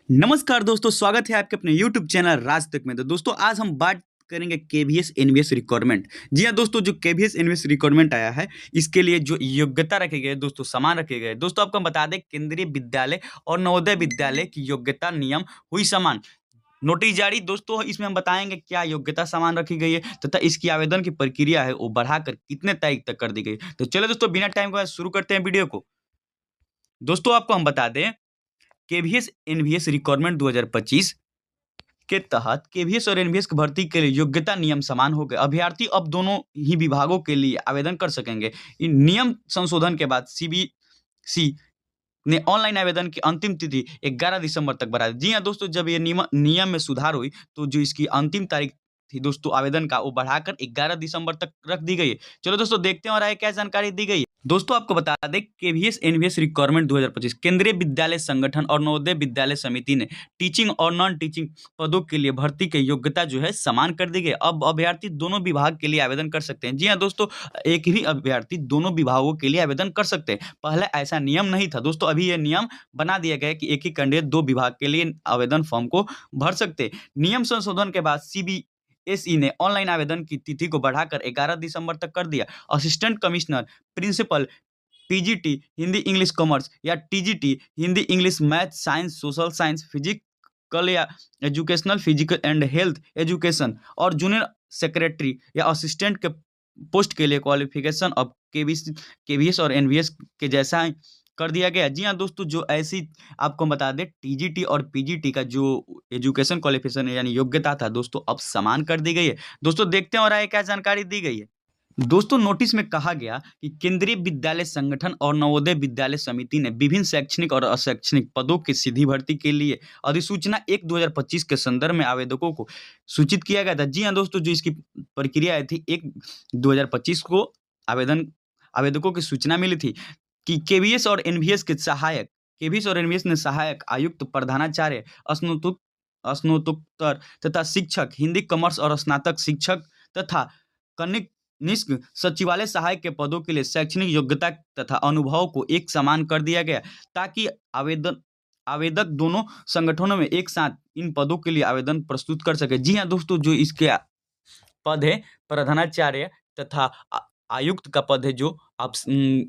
नमस्कार दोस्तों, स्वागत है आपके अपने YouTube चैनल राज तक में। तो दोस्तों आज हम बात करेंगे केवीएस एनवीएस रिक्वायरमेंट। जी हाँ दोस्तों, जो केवीएस एनवीएस रिक्वायरमेंट आया है, इसके लिए जो योग्यता रखे गए दोस्तों, समान रखे गए दोस्तों। आपको हम बता दें, केंद्रीय विद्यालय और नवोदय विद्यालय की योग्यता नियम हुई समान। नोटिस जारी दोस्तों, इसमें हम बताएंगे क्या योग्यता समान रखी गई है तथा इसकी आवेदन की प्रक्रिया है वो बढ़ाकर कितने तारीख तक कर दी गई। तो चलो दोस्तों, बिना टाइम को शुरू करते हैं वीडियो को। दोस्तों आपको हम बता दें, केवीएस एनवीएस रिक्वायरमेंट 2025 के तहत केवीएस और एनवीएस की भर्ती के लिए योग्यता नियम समान हो गए। अभ्यर्थी अब दोनों ही विभागों के लिए आवेदन कर सकेंगे। इन नियम संशोधन के बाद सीबीसी ने ऑनलाइन आवेदन की अंतिम तिथि 11 दिसंबर तक बढ़ा दी। जी हाँ दोस्तों, जब ये नियम में सुधार हुई तो जो इसकी अंतिम तारीख थी दोस्तों आवेदन का, वो बढ़ाकर 11 दिसंबर तक रख दी गई है। चलो दोस्तों देखते हैं और आगे क्या जानकारी दी गई है। दोस्तों आपको बता दें, केवीएस एनवीएस रिक्वायरमेंट 2025 केंद्रीय विद्यालय संगठन और नवोदय विद्यालय समिति ने टीचिंग और नॉन टीचिंग पदों के लिए भर्ती की योग्यता जो है समान कर दी गई। अब अभ्यर्थी दोनों विभाग के लिए आवेदन कर सकते हैं। जी हाँ दोस्तों, एक ही अभ्यर्थी दोनों विभागों के लिए आवेदन कर सकते हैं। पहले ऐसा नियम नहीं था दोस्तों, अभी यह नियम बना दिया गया है कि एक ही कैंडिडेट दो विभाग के लिए आवेदन फॉर्म को भर सकते हैं। नियम संशोधन के बाद सीबीएसई ने ऑनलाइन आवेदन की तिथि को बढ़ाकर 11 दिसंबर तक कर दिया। Assistant commissioner, principal, PGT Hindi English commerce या TGT Hindi English math science social science physical या educational physical and health education और जूनियर सेक्रेटरी या असिस्टेंट के पोस्ट के लिए क्वालिफिकेशन अब केवीएस और एनवीएस के जैसा ही कर दिया गया। जी हाँ दोस्तों, जो ऐसी आपको बता दें, टीजीटी और पीजीटी का जो एजुकेशन क्वालिफिकेशन यानी योग्यता था दोस्तों, अब समान कर दी गई है। दोस्तों देखते हैं और आगे क्या जानकारी दी गई है। दोस्तों नोटिस में कहा गया कि केंद्रीय विद्यालय संगठन और नवोदय विद्यालय समिति ने विभिन्न शैक्षणिक और अशैक्षणिक पदों की सीधी भर्ती के लिए अधिसूचना 1/2025 के संदर्भ में आवेदकों को सूचित किया गया था। जी हाँ दोस्तों, जो इसकी प्रक्रिया थी 1/2025 को आवेदकों की सूचना मिली थी कि केवीएस और एनवीएस ने सहायक आयुक्त, प्रधानाचार्य, स्नातकोत्तर तथा शिक्षक, हिंदी कॉमर्स और स्नातक शिक्षक तथा कनिक निष्क सचिवालय सहायक के पदों के लिए शैक्षणिक योग्यता तथा अनुभव को एक समान कर दिया गया, ताकि आवेदक दोनों संगठनों में एक साथ इन पदों के लिए आवेदन प्रस्तुत कर सके। जी हाँ दोस्तों, जो इसके पद है प्रधानाचार्य तथा आयुक्त का पद है, जो आप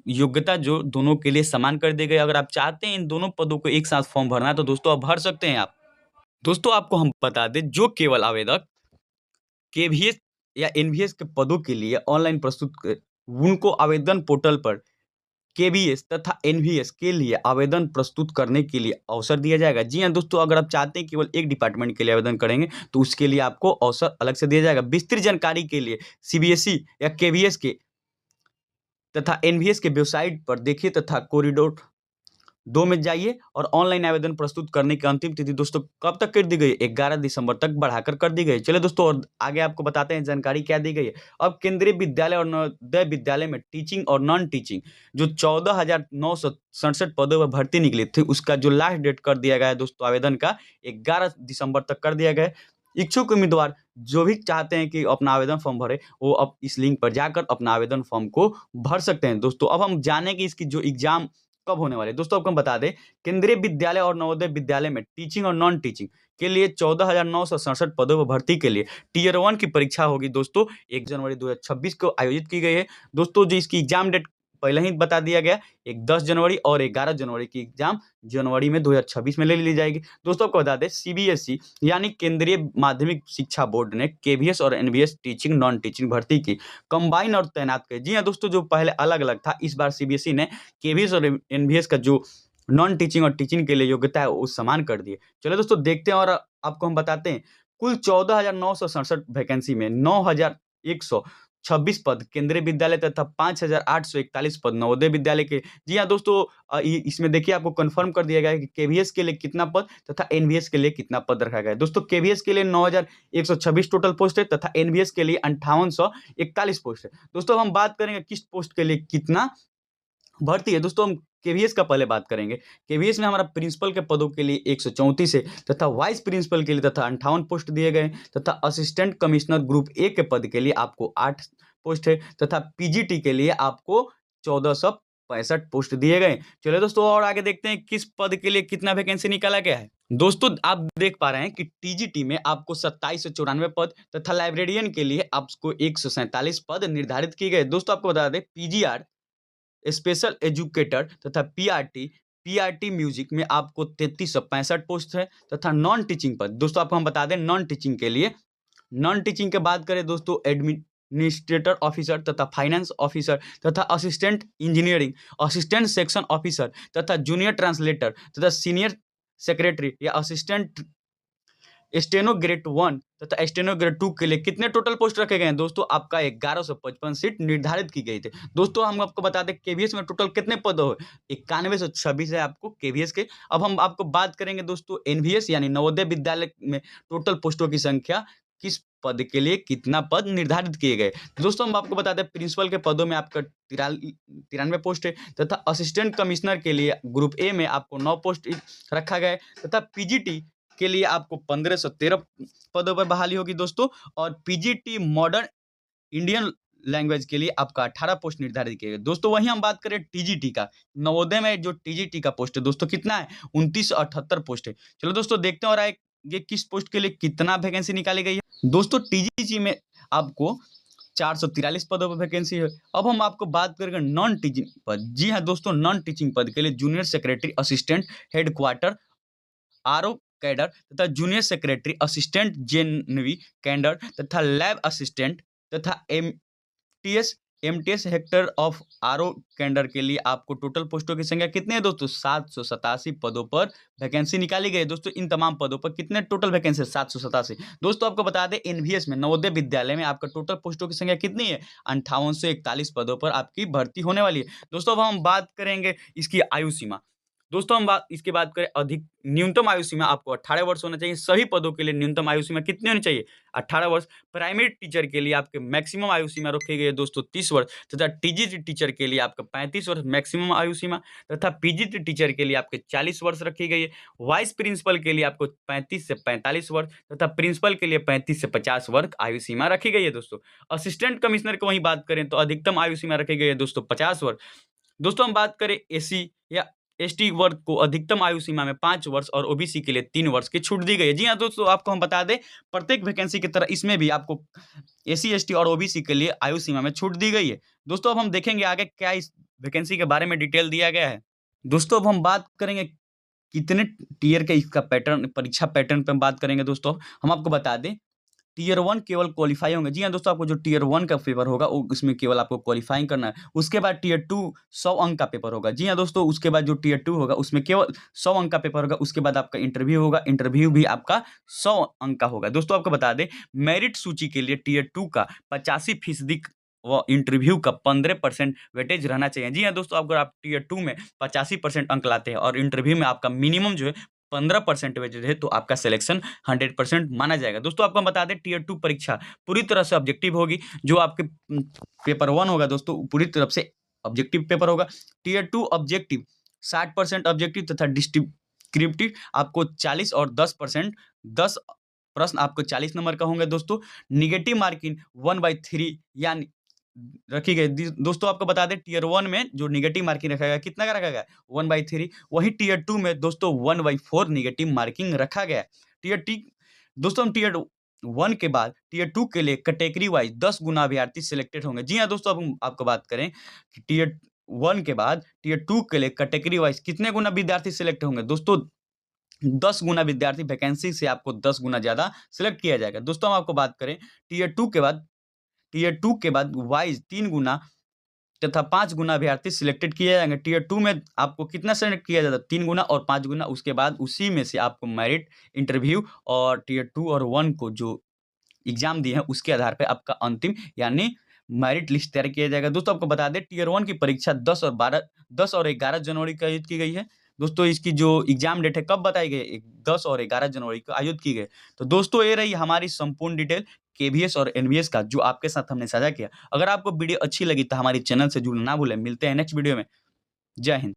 योग्यता जो दोनों के लिए समान कर दी गई। अगर आप चाहते हैं इन दोनों पदों को एक साथ फॉर्म भरना, तो दोस्तों आप भर सकते हैं। आप दोस्तों आपको हम बता दें, जो केवल आवेदक केवीएस या एनवीएस के पदों के लिए ऑनलाइन प्रस्तुत उनको आवेदन पोर्टल पर केवीएस तथा एनवीएस के लिए आवेदन प्रस्तुत करने के लिए अवसर दिया जाएगा। जी हाँ दोस्तों, अगर आप चाहते हैं केवल एक डिपार्टमेंट के लिए आवेदन करेंगे तो उसके लिए आपको अवसर अलग से दिया जाएगा। विस्तृत जानकारी के लिए सीबीएसई या केवीएस के तथा एनवीएस के वेबसाइट पर देखिए तथा कॉरिडोर 2 में जाइए और ऑनलाइन आवेदन प्रस्तुत करने की अंतिम तिथि दोस्तों कब तक कर दी गई? 11 दिसंबर तक बढ़ाकर कर दी गई। चलिए दोस्तों, और आगे आपको बताते हैं जानकारी क्या दी गई है। अब केंद्रीय विद्यालय और नवोदय विद्यालय में टीचिंग और नॉन टीचिंग जो 14,967 पदों पर भर्ती निकली थी, उसका जो लास्ट डेट कर दिया गया है दोस्तों आवेदन का, 11 दिसंबर तक कर दिया गया है। इच्छुक उम्मीदवार जो भी चाहते हैं कि अपना आवेदन फॉर्म भरे, वो अब इस लिंक पर जाकर अपना आवेदन फॉर्म को भर सकते हैं। दोस्तों अब हम जाने कि इसकी जो एग्जाम कब होने वाले। दोस्तों आपको हम बता दें, केंद्रीय विद्यालय और नवोदय विद्यालय में टीचिंग और नॉन टीचिंग के लिए 14,967 पदों पर भर्ती के लिए टीयर 1 की परीक्षा होगी दोस्तों, 1 जनवरी 2026 को आयोजित की गई है। दोस्तों जो इसकी एग्जाम डेट पहले ही बता दिया गया, एक 10 जनवरी और 11 जनवरी की एग्जाम जनवरी में 2026 में ले ली जाएगी। दोस्तों आपको बता दें, सीबीएसई यानी केंद्रीय माध्यमिक शिक्षा बोर्ड ने केवीएस और एनवीएस टीचिंग नॉन टीचिंग भर्ती की कंबाइन और तैनात की। जी हाँ दोस्तों, जो पहले अलग अलग था, इस बार सीबीएसई ने केवीएस और एनवीएस का जो नॉन टीचिंग और टीचिंग के लिए योग्यता है वो समान कर दिए। चलो दोस्तों देखते हैं और आपको हम बताते हैं, कुल 14,967 वैकेंसी में 9,126 पद केंद्रीय विद्यालय तथा 5,841 पद नवोदय विद्यालय के। जी हाँ दोस्तों, इसमें देखिए आपको कंफर्म कर दिया गया है कि केवीएस के लिए कितना पद तथा एनवीएस के लिए कितना पद रखा गया है। दोस्तों केवीएस के लिए 9,126 टोटल पोस्ट है तथा एनवीएस के लिए 5,841 पोस्ट है। दोस्तों हम बात करेंगे किस पोस्ट के लिए कितना भर्ती है। दोस्तों हम केवीएस का पहले बात करेंगे। केवीएस में हमारा प्रिंसिपल के पदों के लिए 134 है तथा वाइस प्रिंसिपल के लिए तथा 58 पोस्ट दिए गए तथा असिस्टेंट कमिश्नर ग्रुप ए के पद के लिए आपको 8 पोस्ट है तथा पीजीटी के लिए आपको 1400 65 पोस्ट दिए गए। चलिए दोस्तों और आगे देखते हैं किस पद के लिए कितना वैकेंसी निकाला गया है। दोस्तों आप देख पा रहे हैं कि टीजीटी में आपको 27 से 94 पद तथा लाइब्रेरियन के लिए आपको 147 पद निर्धारित किए गए। दोस्तों आपको बता दें पीजीआर स्पेशल एजुकेटर तथा पीआरटी म्यूजिक में आपको 3365 पोस्ट है तथा नॉन टीचिंग पद। दोस्तों आपको हम बता दें नॉन टीचिंग के लिए, नॉन टीचिंग के बात करें दोस्तों एडमिनिस्ट्रेटर ऑफिसर तथा फाइनेंस ऑफिसर तथा assistant engineering, assistant section officer तथा जूनियर ट्रांसलेटर तथा सीनियर सेक्रेटरी या असिस्टेंट स्टेनो ग्रेड 1 तथा स्टेनो ग्रेड 2 के लिए कितने टोटल पोस्ट रखे गए हैं। दोस्तों आपका 1155 सीट निर्धारित की गई थी। दोस्तों हम आपको बता दें केवीएस में टोटल कितने पद हो, 9126 है आपको केवीएस के। अब हम आपको बात करेंगे दोस्तों एनवीएस यानी नवोदय विद्यालय में टोटल पोस्टों की संख्या, किस पद के लिए कितना पद निर्धारित किए गए। दोस्तों हम आपको बता दें प्रिंसिपल के पदों में आपका 93 पोस्ट है तथा असिस्टेंट कमिश्नर के लिए ग्रुप ए में आपको 9 पोस्ट रखा गया है तथा पीजीटी के लिए आपको 1513 पदों पर बहाली होगी दोस्तों। और पीजीटी मॉडर्न इंडियन लैंग्वेज के लिए आपका 18 पोस्ट निर्धारित किए गए। दोस्तों वहीं हम बात करें टीजीटी का, नवोदय में जो टीजीटी का पोस्ट है दोस्तों कितना है, 2978 पोस्ट है। चलो दोस्तों देखते हैं और आगे किस पोस्ट के लिए कितना वैकेंसी निकाली गई है। दोस्तों टीजीटी में आपको 443 पदों पर वैकेंसी है। अब हम आपको बात करेंगे नॉन टीचिंग पद। जी हाँ दोस्तों, नॉन टीचिंग पद के लिए junior secretary assistant headquarter RO cadre तथा junior secretary assistant JNV cadre तथा लैब असिस्टेंट तथा एमटीएस हेक्टर ऑफ आरओ कैडर के लिए आपको टोटल पोस्टों की संख्या कितने हैं दोस्तों, 787 पदों पर वैकेंसी निकाली गई है। दोस्तों इन तमाम पदों पर कितने टोटल वैकेंसी, 787। दोस्तों आपको बता दें एनवीएस में नवोदय विद्यालय में आपका टोटल पोस्टों की संख्या कितनी है, 5841 पदों पर आपकी भर्ती होने वाली है। दोस्तों अब हम बात करेंगे इसकी आयु सीमा। दोस्तों हम इसकी बात करें अधिक न्यूनतम आयु सीमा आपको 18 वर्ष होना चाहिए। सभी पदों के लिए न्यूनतम आयु सीमा कितनी होनी चाहिए, 18 वर्ष। प्राइमरी टीचर के लिए आपके मैक्सिमम आयु सीमा रखी गई है दोस्तों 30 वर्ष तथा टीजीटी टीचर के लिए आपका 35 वर्ष मैक्सिमम आयु सीमा तथा पीजीटी टीचर के लिए आपके 40 वर्ष रखी गई है। वाइस प्रिंसिपल के लिए आपको 35 से 45 वर्ष तथा प्रिंसिपल के लिए 35 से 50 वर्ष आयु सीमा रखी गई है दोस्तों। असिस्टेंट कमिश्नर की वहीं बात करें तो अधिकतम आयु सीमा रखी गई है दोस्तों 50 वर्ष। दोस्तों हम बात करें एससी या एसटी वर्ग को अधिकतम आयु सीमा में 5 वर्ष और ओबीसी के लिए 3 वर्ष की छूट दी गई है। जी हाँ दोस्तों, आपको हम बता दें प्रत्येक वैकेंसी की तरह इसमें भी आपको एससी एसटी और ओबीसी के लिए आयु सीमा में छूट दी गई है। दोस्तों अब हम देखेंगे आगे क्या इस वैकेंसी के बारे में डिटेल दिया गया है। दोस्तों अब हम बात करेंगे कितने टीयर का इसका पैटर्न, परीक्षा पैटर्न पर हम बात करेंगे। दोस्तों हम आपको बता दें टीयर 1 केवल क्वालिफाई होंगे। जी हाँ दोस्तों, आपको जो टीयर 1 का पेपर होगा उसमें केवल आपको क्वालिफाइंग करना है। उसके बाद टीयर 2 100 अंक का पेपर होगा। जी हाँ दोस्तों, उसके बाद जो टीयर 2 होगा उसमें केवल 100 अंक का पेपर होगा। उसके बाद आपका इंटरव्यू होगा, इंटरव्यू भी आपका 100 अंक का होगा। दोस्तों आपको बता दें मेरिट सूची के लिए टीयर 2 का 85% वो इंटरव्यू का 15% वेटेज रहना चाहिए। जी हाँ दोस्तों, अगर आप टीयर 2 में 85% अंक लाते हैं और इंटरव्यू में आपका मिनिमम जो है 15% वेटेज है तो आपका सिलेक्शन 100% माना जाएगा। दोस्तों आपको हम बता दें टीयर 2 परीक्षा पूरी तरह से ऑब्जेक्टिव होगी। जो आपके पेपर 1 होगा दोस्तों पूरी तरफ से ऑब्जेक्टिव पेपर होगा। टीयर 2 ऑब्जेक्टिव 60% ऑब्जेक्टिव तथा डिस्क्रिप्टिव आपको 40 और 10%, 10 प्रश्न आपको 40 नंबर का होंगे। दोस्तों निगेटिव मार्किंग 1/3 यानी रखी गई। दोस्तों आपको बता दें टीयर 1 में जो निगेटिव मार्किंग रखा गया कितना का रखा गया, 1/3। वही टीयर 2 में दोस्तों 1/4 निगेटिव मार्किंग रखा गया। दोस्तों हम टीयर 1 के बाद टीयर 2 के लिए कैटेगरी वाइज 10 गुना अभ्यर्थी सिलेक्टेड होंगे। जी हाँ दोस्तों, अब हम आपको बात करें कि टीयर 1 के बाद टीयर 2 के लिए कैटेगरी वाइज कितने गुना विद्यार्थी सिलेक्ट होंगे। दोस्तों 10 गुना विद्यार्थी वैकेंसी से आपको 10 गुना ज्यादा सिलेक्ट किया जाएगा। दोस्तों हम आपको बात करें टीयर 2 के बाद वाइज 3 गुना तथा 5 गुना अभ्यर्थी सिलेक्टेड किए जाएंगे। टीयर 2 में आपको कितना सिलेक्ट किया जाता है, 3 गुना और 5 गुना। उसके बाद उसी में से आपको मेरिट इंटरव्यू और टीयर 2 और 1 को जो एग्जाम दिए हैं उसके आधार पर आपका अंतिम यानी मेरिट लिस्ट तैयार किया जाएगा। दोस्तों आपको बता दें टीयर 1 की परीक्षा 10 और 11 जनवरी को आयोजित की गई है। दोस्तों इसकी जो एग्जाम डेट है कब बताई गई, 10 और 11 जनवरी को आयोजित की गई। तो दोस्तों ये रही हमारी संपूर्ण डिटेल केवीएस और एनवीएस का जो आपके साथ हमने साझा किया। अगर आपको वीडियो अच्छी लगी तो हमारे चैनल से जुड़ना ना भूलें। मिलते हैं नेक्स्ट वीडियो में। जय हिंद।